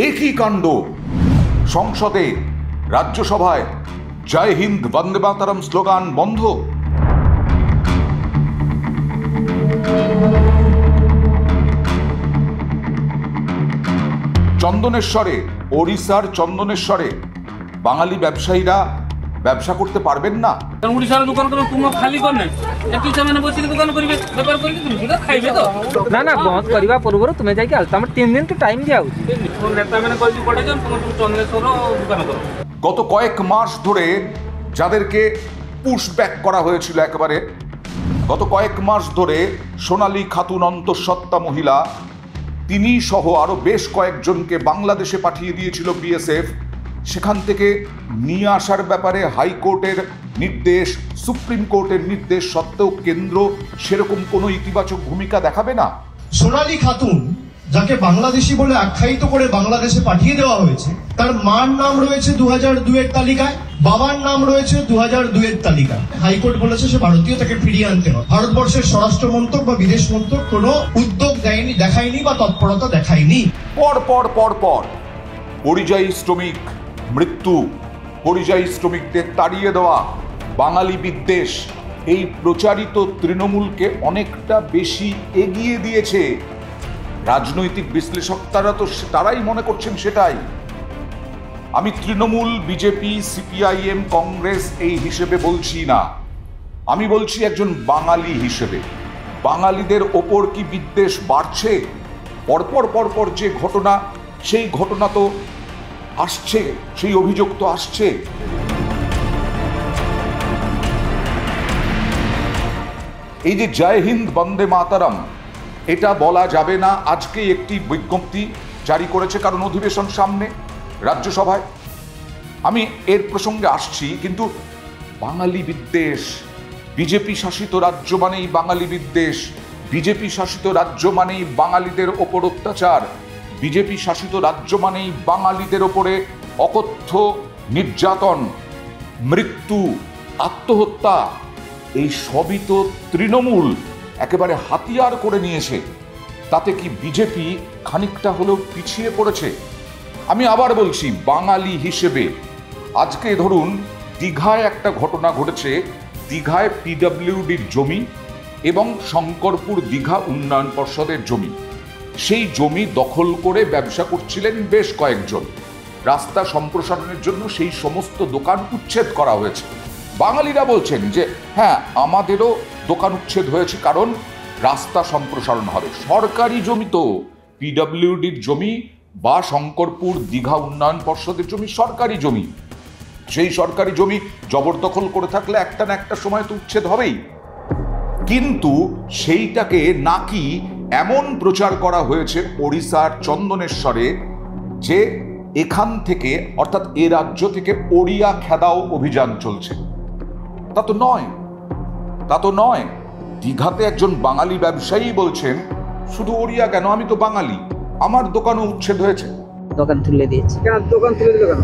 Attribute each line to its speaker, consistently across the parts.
Speaker 1: একই কাণ্ড সংসদে, রাজ্যসভায় জয় হিন্দ বন্দে মাতরম স্লোগান বন্ধ। চন্দনেশ্বরে, ওড়িশার চন্দনেশ্বরে বাঙালি ব্যবসায়ীরা ব্যবসা করতে পারবেন না।
Speaker 2: ওড়িশার দোকান করে তুমি খালি করনে একই সামনে বসে দোকান করিবে, ব্যাপার করিবে, তুমি সুদা খাইবে তো
Speaker 3: না না বন্ধ করিবা পূর্বରୁ তুমি যাইকি আলতামর 3 দিন তো টাইম দিয়াও
Speaker 2: নেতা মানে কইছি পড়ে যান, তুমি চন্দনেশ্বর দোকান করো।
Speaker 1: গত কয়েক মাস ধরে যাদেরকে পুশব্যাক করা হয়েছিল, একেবারে গত কয়েক মাস ধরে সোনালী খাতুন অন্তঃসত্ত্বা মহিলা, তিনি সহ আরো বেশ কয়েকজনকে বাংলাদেশে পাঠিয়ে দিয়েছিল বিএসএফ। সেখান থেকে নিয়ে আসার ব্যাপারে হাইকোর্টের নির্দেশ, সুপ্রিম কোর্টের নির্দেশ সত্ত্বেও কেন্দ্র সেরকম কোনো ইতিবাচক ভূমিকা দেখাবে না।
Speaker 4: সোনালী খাতুন, যাকে বাংলাদেশি বলে আখ্যায়িত করে বাংলাদেশে পাঠিয়ে দেওয়া হয়েছে, তার মার নাম রয়েছে 2002 এর তালিকায়, বাবার নাম রয়েছে 2002 এর তালিকায়। হাইকোর্ট বলেছে সে ভারতীয়, তাকে ফিরিয়ে আনতে হবে। ভারতবর্ষের স্বরাষ্ট্র মন্ত্রক বা বিদেশ মন্ত্রক কোনো উদ্যোগ দেয়নি, দেখায়নি বা তৎপরতা দেখায়নি।
Speaker 1: পর পর পর পর পরিযায়ী শ্রমিক মৃত্যু, পরিযায়ী শ্রমিকদের তাড়িয়ে দেওয়া, বাঙালি বিদ্বেষ, এই প্রচারিত তৃণমূলকে অনেকটা বেশি এগিয়ে দিয়েছে। রাজনৈতিক বিশ্লেষক তারাই মনে করছেন সেটাই। আমি তৃণমূল, বিজেপি, সিপিআইএম, কংগ্রেস এই হিসেবে বলছি না, আমি বলছি একজন বাঙালি হিসেবে। বাঙালিদের ওপর কি বিদ্বেষ বাড়ছে? পরপর পরপর যে ঘটনা, সেই ঘটনা তো আসছে, সেই অভিযোগ তো আসছে। এই যে জয় হিন্দ বন্দে মাতরম, এটা বলা যাবে না। আজকে একটি বিজ্ঞপ্তি জারি করেছে, কারণ অধিবেশন সামনে রাজ্যসভায়। আমি এর প্রসঙ্গে আসছি, কিন্তু বাঙালি বিদ্বেষ, বিজেপি শাসিত রাজ্য মানেই বাঙালি বিদ্বেষ, বিজেপি শাসিত রাজ্য মানেই বাঙালিদের ওপর অত্যাচার, বিজেপি শাসিত রাজ্য মানেই বাঙালিদের ওপরে অকথ্য নির্যাতন, মৃত্যু, আত্মহত্যা। এই সবই তো তৃণমূল একেবারে হাতিয়ার করে নিয়েছে। তাতে কি বিজেপি খানিকটা হলেও পিছিয়ে পড়েছে? আমি আবার বলছি, বাঙালি হিসেবে আজকে ধরুন দীঘায় একটা ঘটনা ঘটেছে। দীঘায় পিডব্লিউডির জমি এবং শঙ্করপুর দীঘা উন্নয়ন পর্ষদের জমি, সেই জমি দখল করে ব্যবসা করছিলেন বেশ কয়েকজন। রাস্তা সম্প্রসারণের জন্য সেই সমস্ত দোকান উচ্ছেদ করা হয়েছে। বাঙালিরা বলছেন যে হ্যাঁ, আমাদেরও দোকান উচ্ছেদ হয়েছে, কারণ রাস্তা সম্প্রসারণ হবে। সরকারি জমি তো, পিডব্লিউডির জমি বা শঙ্করপুর দীঘা উন্নয়ন পর্ষদের জমি সরকারি জমি। সেই সরকারি জমি জবরদখল করে থাকলে একটা না একটা সময় তো উচ্ছেদ হবেই। কিন্তু সেইটাকে নাকি এমন প্রচার করা হয়েছে ওড়িশার চন্দনেশ্বরে যে এখান থেকে, অর্থাৎ এ রাজ্য থেকে ওড়িয়া খেদাও অভিযান চলছে। তা তো নয়, তা তো নয়। দীঘাতে একজন বাঙালি ব্যবসায়ী বলছেন, শুধু ওড়িয়া কেন, আমি তো বাঙালি, আমার দোকানও উচ্ছেদ হয়েছে।
Speaker 3: দোকান তুলে দিয়েছে।
Speaker 2: কেন দোকান তুলে দিল কেন?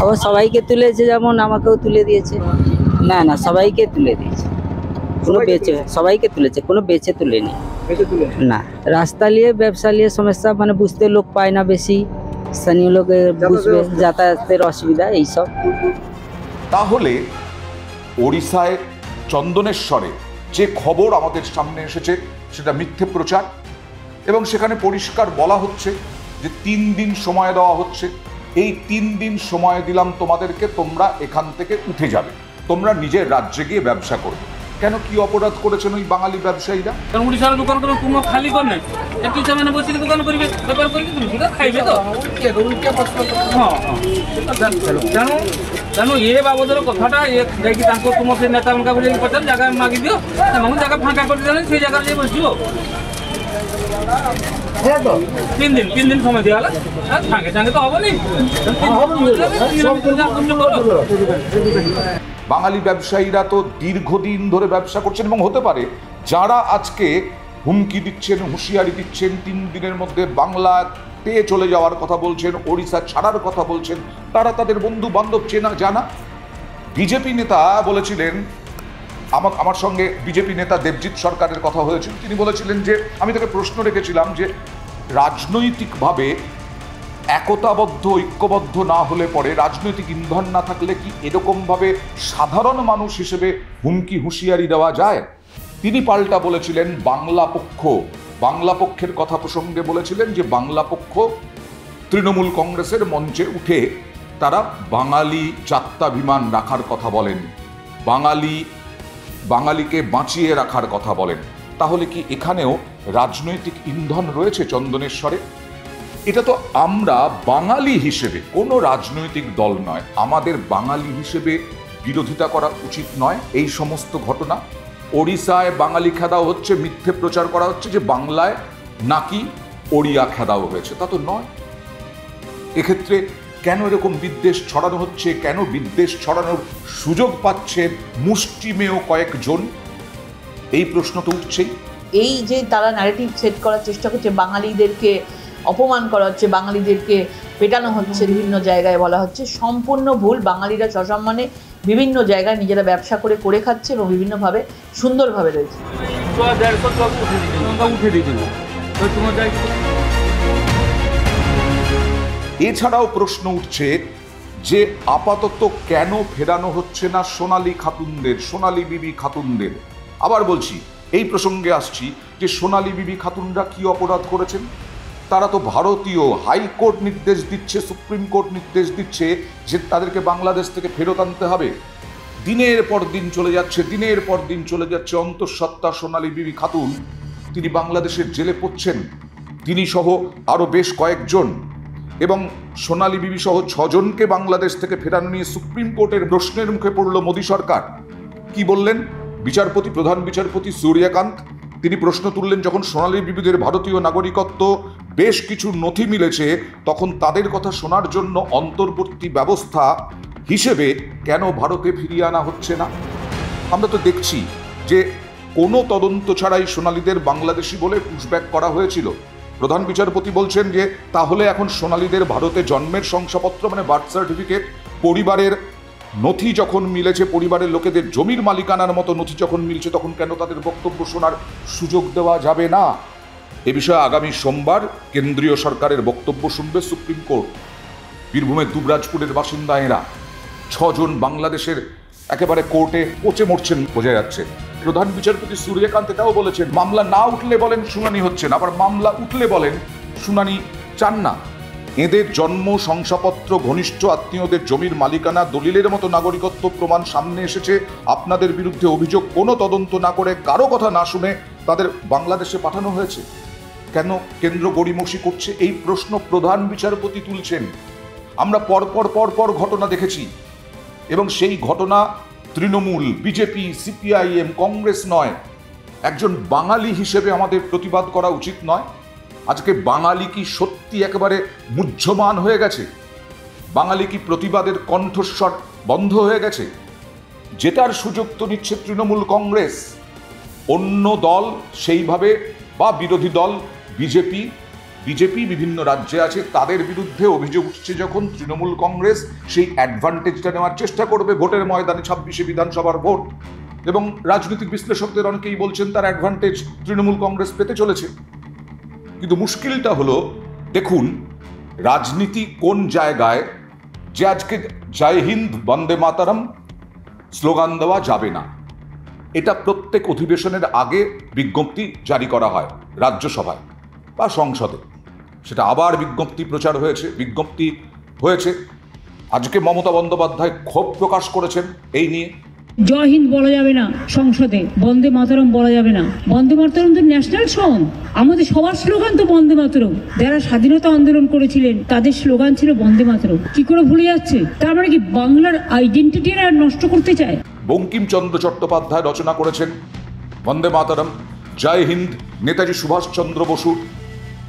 Speaker 3: আবার সবাইকে তুলেছে, যেমন আমাকেও তুলে দিয়েছে। না না, সবাইকে তুলে দিয়েছে, কোনো বেচে, সবাইকে তুলেছে, কোনো বেচে তুলেনি না। রাস্তা নিয়ে, ব্যবসা নিয়ে সমস্যা, মানে বুঝতে লোক পায় না বেশি, স্থানীয় লোকে বুঝবে, যাতায়াতের অসুবিধা এইসব।
Speaker 1: তাহলে ওড়িশায় চন্দনেশ্বরে যে খবর আমাদের সামনে এসেছে সেটা মিথ্যে প্রচার, এবং সেখানে পরিষ্কার বলা হচ্ছে যে 3 দিন সময় দেওয়া হচ্ছে। এই 3 দিন সময় দিলাম তোমাদেরকে, তোমরা এখান থেকে উঠে যাবে, তোমরা নিজের রাজ্যে গিয়ে ব্যবসা করবে। কেন, কি অপরাধ করেছেন ওই বাঙালি ব্যবসায়ীরা?
Speaker 2: ওড়িশার দোকান করে তুমি খালি করনে একই সামনে বসে দোকান করিবে, ব্যাপার করিবে, তুমি সুদা খাইবে তো জানো জানো এ বাবদের কথাটা যাইকি তাঙ্ক তোমার সেই নেতা মান কাছে পচার জায়গা মাগি দিও, তেমন জায়গা ফাঁকা করে দিলে সেই জায়গায় যাই বসিব। 3 দিন সময় দেওয়া হলে সাঙ্গে সাঙ্গে তো হবনি।
Speaker 1: বাঙালি ব্যবসায়ীরা তো দীর্ঘদিন ধরে ব্যবসা করছেন, এবং হতে পারে যারা আজকে হুমকি দিচ্ছেন, হুঁশিয়ারি দিচ্ছেন, 3 দিনের মধ্যে বাংলাতে চলে যাওয়ার কথা বলছেন, ওড়িশা ছাড়ার কথা বলছেন, তারা তাদের বন্ধু বান্ধব চেনা জানা। বিজেপি নেতা বলেছিলেন, আমার সঙ্গে বিজেপি নেতা দেবজিৎ সরকারের কথা হয়েছিল। তিনি বলেছিলেন যে, আমি তাকে প্রশ্ন রেখেছিলাম যে রাজনৈতিকভাবে একতাবদ্ধ ঐক্যবদ্ধ না হলে পরে, রাজনৈতিক ইন্ধন না থাকলে কি এরকমভাবে সাধারণ মানুষ হিসেবে হুমকি হুঁশিয়ারি দেওয়া যায়? তিনি পাল্টা বলেছিলেন বাংলা পক্ষের কথা প্রসঙ্গে বলেছিলেন যে বাংলা পক্ষ তৃণমূল কংগ্রেসের মঞ্চে উঠে তারা বাঙালি জাত্যাভিমান রাখার কথা বলেন, বাঙালিকে বাঁচিয়ে রাখার কথা বলেন। তাহলে কি এখানেও রাজনৈতিক ইন্ধন রয়েছে চন্দনেশ্বরে? এটা তো আমরা বাঙালি হিসেবে, কোনো রাজনৈতিক দল নয়, আমাদের বাঙালি হিসেবে বিরোধিতা করা উচিত নয় এই সমস্ত ঘটনা। ওড়িশায় বাঙালি খেদাও হচ্ছে, মিথ্যে প্রচার করা হচ্ছে যে বাংলায় নাকি ওড়িয়া খেদাও হয়েছে, তা তো নয়। এক্ষেত্রে কেন এরকম বিদ্বেষ ছড়ানো হচ্ছে? কেন বিদ্বেষ ছড়ানোর সুযোগ পাচ্ছে মুষ্টিমেয় কয়েকজন? এই প্রশ্ন তো উঠছেই।
Speaker 5: এই যে তারা ন্যারেটিভ সেট করার চেষ্টা করছে, বাঙালিদেরকে অপমান করা হচ্ছে, বাঙালিদেরকে পেটানো হচ্ছে, বিভিন্ন জায়গায় বলা হচ্ছে, সম্পূর্ণ ভুল। বাঙালিরা সসম্মানে বিভিন্ন জায়গায় নিজেরা ব্যবসা করে খাচ্ছে এবং বিভিন্নভাবে সুন্দরভাবে রয়েছে।
Speaker 1: এছাড়াও প্রশ্ন উঠছে যে আপাতত কেন ফেরানো হচ্ছে না সোনালী বিবি খাতুনদের। আবার বলছি, এই প্রসঙ্গে আসছি যে সোনালী বিবি খাতুনরা কি অপরাধ করেছেন? তারা তো ভারতীয়, হাইকোর্ট নির্দেশ দিচ্ছে, সুপ্রিম কোর্ট নির্দেশ দিচ্ছে যে তাদেরকে বাংলাদেশ থেকে ফেরত আনতে হবে। দিনের পর দিন চলে যাচ্ছে অন্তঃসত্ত্বা সোনালী বিবি খাতুন, তিনি বাংলাদেশের জেলে পড়ছেন, তিনি সহ আরও বেশ কয়েকজন, এবং সোনালী বিবি সহ 6 জনকে বাংলাদেশ থেকে ফেরানো নিয়ে সুপ্রিম কোর্টের প্রশ্নের মুখে পড়ল মোদী সরকার। কি বললেন প্রধান বিচারপতি সূর্যকান্ত? তিনি প্রশ্ন তুললেন, যখন সোনালী বিবিদের ভারতীয় নাগরিকত্ব বেশ কিছু নথি মিলেছে, তখন তাদের কথা শোনার জন্য অন্তর্বর্তী ব্যবস্থা হিসেবে কেন ভারতে ফিরিয়ে আনা হচ্ছে না? আমরা তো দেখছি যে কোনো তদন্ত ছাড়াই সোনালীদের বাংলাদেশি বলে পুশব্যাক করা হয়েছিল। প্রধান বিচারপতি বলছেন যে তাহলে এখন সোনালীদের ভারতে জন্মের শংসাপত্র মানে বার্থ সার্টিফিকেট, পরিবারের নথি যখন মিলেছে, পরিবারের লোকেদের জমির মালিকানার মতো নথি যখন মিলছে, তখন কেন তাদের বক্তব্য শোনার সুযোগ দেওয়া যাবে না? এ বিষয়ে আগামী সোমবার কেন্দ্রীয় সরকারের বক্তব্য শুনবে সুপ্রিম কোর্ট। বীরভূমের দুবরাজপুরের বাসিন্দা এরা 6 জন বাংলাদেশের একেবারে কোর্টে পচে মরছেন বোঝা যাচ্ছে। প্রধান বিচারপতি সূর্যকান্ত এটাও বলেছেন, মামলা না উঠলে বলেন শুনানি হচ্ছে না, আবার মামলা উঠলে বলেন শুনানি চান না। এদের জন্ম শংসাপত্র, ঘনিষ্ঠ আত্মীয়দের জমির মালিকানা, দলিলের মতো নাগরিকত্ব প্রমাণ সামনে এসেছে, আপনাদের বিরুদ্ধে অভিযোগ কোনো তদন্ত না করে, কারো কথা না শুনে তাদের বাংলাদেশে পাঠানো হয়েছে। কেন কেন্দ্র গড়িমসি করছে? এই প্রশ্ন প্রধান বিচারপতি তুলছেন। আমরা পরপর ঘটনা দেখেছি, এবং সেই ঘটনা তৃণমূল, বিজেপি, সিপিআইএম, কংগ্রেস নয়, একজন বাঙালি হিসেবে আমাদের প্রতিবাদ করা উচিত নয়? আজকে বাঙালি কি সত্যি একেবারে মুহ্যমান হয়ে গেছে? বাঙালি কি প্রতিবাদের কণ্ঠস্বর বন্ধ হয়ে গেছে? জেতার সুযোগ তো নিচ্ছে তৃণমূল কংগ্রেস, অন্য দল সেইভাবে, বা বিরোধী দল বিজেপি বিভিন্ন রাজ্যে আছে, তাদের বিরুদ্ধে অভিযোগ উঠছে যখন, তৃণমূল কংগ্রেস সেই অ্যাডভান্টেজটা নেওয়ার চেষ্টা করবে ভোটের ময়দানে, 26শে বিধানসভার ভোট। এবং রাজনৈতিক বিশ্লেষকদের অনেকেই বলছেন তার অ্যাডভান্টেজ তৃণমূল কংগ্রেস পেতে চলেছে। কিন্তু মুশকিলটা হলো, দেখুন রাজনীতি কোন জায়গায় যে আজকে জয় হিন্দ বন্দে মাতরম স্লোগান দেওয়া যাবে না, এটা প্রত্যেক অধিবেশনের আগে বিজ্ঞপ্তি জারি করা হয় রাজ্যসভায় বা সংসদে, সেটা আবার বিজ্ঞপ্তি হয়েছে। আজকে মমতা বন্দ্যোপাধ্যায় ক্ষোভ প্রকাশ করেছেন এই নিয়ে।
Speaker 6: জয় হিন্দ বলা যাবে না সংসদে, বন্দে মাতরম বলা যাবে না। বন্দে মাতরম তো ন্যাশনাল সং, আমাদের সবার স্লোগান তো বন্দে মাতরম। যারা স্বাধীনতা আন্দোলন করেছিলেন তাদের স্লোগান ছিল বন্দে মাতরম, কি করে ভুলে যাচ্ছে? তার মানে কি বাংলার আইডেন্টিটি নষ্ট করতে চায়?
Speaker 1: বঙ্কিমচন্দ্র চট্টোপাধ্যায় রচনা করেছেন বন্দে মাতরম, জয় হিন্দ নেতাজি সুভাষচন্দ্র বসুর।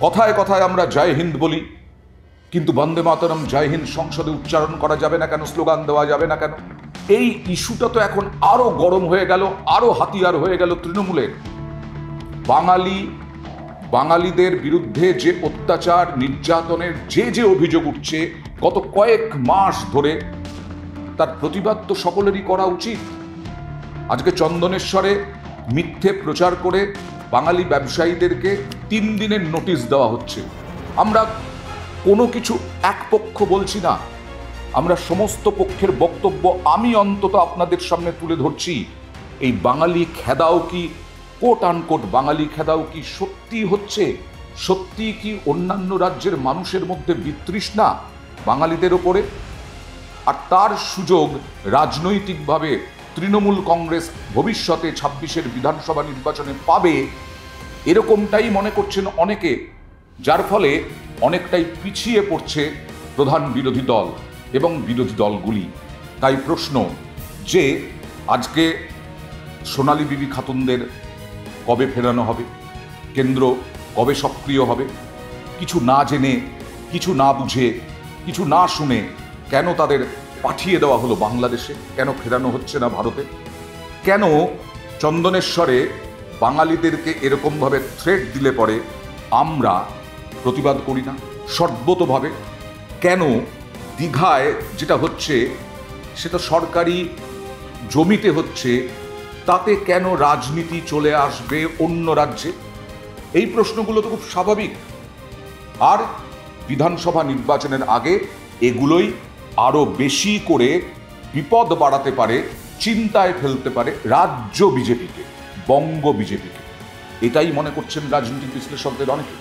Speaker 1: কথায় কথায় আমরা জয় হিন্দ বলি, কিন্তু বন্দে মাতরম জয় হিন্দ সংসদে উচ্চারণ করা যাবে না কেন, স্লোগান দেওয়া যাবে না কেন? এই ইস্যুটা তো এখন আরো গরম হয়ে গেল, আরো হাতিয়ার হয়ে গেল তৃণমূলের। বাঙালিদের বিরুদ্ধে যে অত্যাচার নির্যাতনের যে অভিযোগ উঠছে গত কয়েক মাস ধরে, তার প্রতিবাদ তো সকলেরই করা উচিত। আজকে চন্দনেশ্বরে মিথ্যে প্রচার করে বাঙালি ব্যবসায়ীদেরকে 3 দিনের নোটিশ দেওয়া হচ্ছে। আমরা কোনো কিছু এক পক্ষ বলছি না, আমরা সমস্ত পক্ষের বক্তব্য আমি অন্তত আপনাদের সামনে তুলে ধরছি। এই বাঙালি খেদাও কি, কোট আনকোট বাঙালি খেদাও কি সত্যি হচ্ছে? সত্যি কি অন্যান্য রাজ্যের মানুষের মধ্যে বিতৃষ্ণা বাঙালিদের ওপরে? আর তার সুযোগ রাজনৈতিকভাবে তৃণমূল কংগ্রেস ভবিষ্যতে 26-এর বিধানসভা নির্বাচনে পাবে, এরকমটাই মনে করছেন অনেকে, যার ফলে অনেকটাই পিছিয়ে পড়ছে প্রধান বিরোধী দল এবং বিরোধী দলগুলি। তাই প্রশ্ন যে আজকে সোনালী বিবি খাতুনদের কবে ফেরানো হবে, কেন্দ্র কবে সক্রিয় হবে, কিছু না জেনে, কিছু না বুঝে, কিছু না শুনে কেন তাদের পাঠিয়ে দেওয়া হলো বাংলাদেশে, কেন ফেরানো হচ্ছে না ভারতে? কেন চন্দনেশ্বরে বাঙালিদেরকে এরকমভাবে থ্রেট দিলে পরে আমরা প্রতিবাদ করি না সর্বতভাবে? কেন দীঘায় যেটা হচ্ছে সেটা সরকারি জমিতে হচ্ছে, তাতে কেন রাজনীতি চলে আসবে অন্য রাজ্যে? এই প্রশ্নগুলো তো খুব স্বাভাবিক। আর বিধানসভা নির্বাচনের আগে এগুলোই আরো বেশি করে বিপদ বাড়াতে পারে, চিন্তায় ফেলতে পারে রাজ্য বিজেপিকে, বঙ্গ বিজেপিকে। এটাই মনে করছেন রাজনৈতিক বিশ্লেষকদের অনেকে।